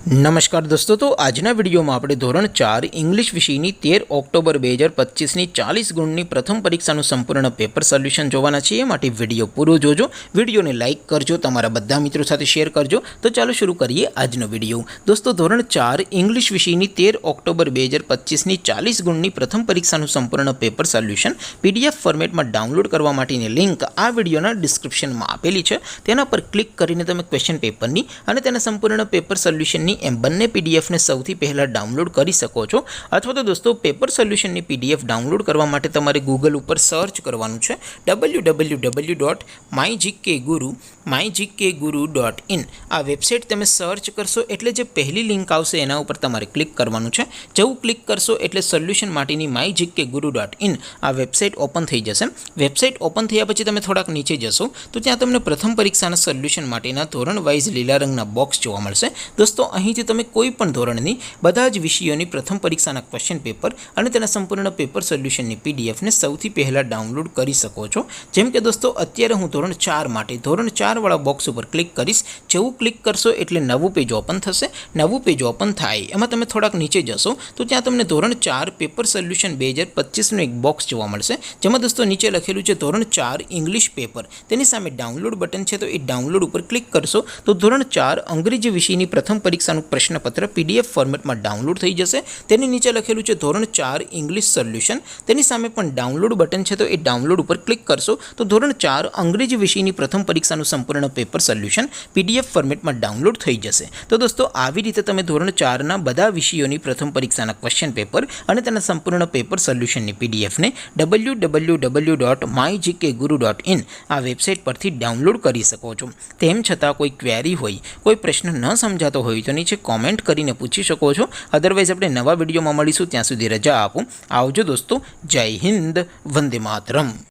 नमस्कार दोस्तों, तो आजना विडियो में આપણે ધોરણ 4 इंग्लिश વિષયની 13 ઓક્ટોબર 2025 ની 40 ગુણની પ્રથમ પરીક્ષાનું સંપૂર્ણ પેપર સોલ્યુશન જોવાના છીએ। માટે વિડિયો પૂરો જોજો, વિડિયોને લાઈક કરજો, તમારા બધા મિત્રો સાથે શેર કરજો। તો ચાલો શરૂ કરીએ આજનો વિડિયો। દોસ્તો, ધોરણ 4 इंग्लिश વિષયની 13 ઓક્ટોબર 2025 ની 40 ગુણની પ્રથમ પરીક્ષાનું સંપૂર્ણ પેપર સોલ્યુશન પીડીએફ ફોર્મેટમાં ડાઉનલોડ કરવા માટેની લિંક આ વિડિયોના ડિસ્ક્રિપ્શનમાં આપેલી છે। તેના પર ક્લિક કરીને તમે ક્વેશ્ચન પેપરની અને તેના સંપૂર્ણ પેપર સોલ્યુશનની એમ બંને પીડીએફ ને સૌથી પહેલા ડાઉનલોડ કરી શકો છો। અથવા તો દોસ્તો, પેપર સોલ્યુશનની પીડીએફ ડાઉનલોડ કરવા માટે તમારે ગૂગલ ઉપર સર્ચ કરવાનું છે www.mygkguru.in। આ વેબસાઇટ તમે સર્ચ કરશો એટલે જે પહેલી લિંક આવશે એના ઉપર તમારે ક્લિક કરવાનું છે। જેવું ક્લિક કરશો એટલે સોલ્યુશન માટેની mygkguru.in આ વેબસાઇટ ઓપન થઈ જશે। વેબસાઇટ ઓપન થયા પછી તમે થોડાક નીચે જશો તો ત્યાં તમને પ્રથમ પરીક્ષાના સોલ્યુશન માટેના ધોરણ વાઇઝ લીલા રંગના બોક્સ જોવા મળશે। દોસ્તો, અહીંથી તમે કોઈ પણ ધોરણની બધા જ વિષયોની પ્રથમ પરીક્ષાના ક્વેશ્ચન પેપર અને તેના સંપૂર્ણ પેપર સોલ્યુશનની પીડીએફને સૌથી પહેલાં ડાઉનલોડ કરી શકો છો। જેમ કે દોસ્તો, અત્યારે હું ધોરણ 4 માટે ધોરણ 4 વાળા બોક્સ ઉપર ક્લિક કરીશ। જેવું ક્લિક કરશો એટલે નવું પેજ ઓપન થશે। નવું પેજ ઓપન થાય એમાં તમે થોડાક નીચે જશો તો ત્યાં તમને ધોરણ 4 પેપર સોલ્યુશન 2025નું એક બોક્સ જોવા મળશે। જેમાં દોસ્તો નીચે લખેલું છે ધોરણ 4 ઇંગ્લિશ પેપર। તેની સામે ડાઉનલોડ બટન છે, તો એ ડાઉનલોડ ઉપર ક્લિક કરશો તો ધોરણ 4 અંગ્રેજી વિષયની પ્રથમ પરીક્ષાનું પ્રશ્નપત્ર પીડીએફ ફોર્મેટમાં ડાઉનલોડ થઈ જશે। તેની નીચે લખેલું છે ધોરણ 4 ઇંગ્લિશ સોલ્યુશન। તેની સામે પણ ડાઉનલોડ બટન છે, તો એ ડાઉનલોડ ઉપર ક્લિક કરશો તો ધોરણ 4 અંગ્રેજી વિષયની પ્રથમ પરીક્ષાનું સંપૂર્ણ પેપર સોલ્યુશન પીડીએફ ફોર્મેટમાં ડાઉનલોડ થઈ જશે। તો દોસ્તો, આવી રીતે તમે ધોરણ 4ના બધા વિષયોની પ્રથમ પરીક્ષાના ક્વેશ્ચન પેપર અને તેના સંપૂર્ણ પેપર સોલ્યુશનની પીડીએફને www.mygkguru.in આ વેબસાઇટ પરથી ડાઉનલોડ કરી શકો છો। તેમ છતાં કોઈ ક્વેરી હોય, કોઈ પ્રશ્ન ન સમજાતો હોય તો નીચે કોમેન્ટ કરીને પૂછી શકો છો। અદરવાઇઝ આપણે નવા વિડીયોમાં મળીશું, ત્યાં સુધી રજા આપો। આવજો દોસ્તો, જય હિન્દ, વંદે માતરમ।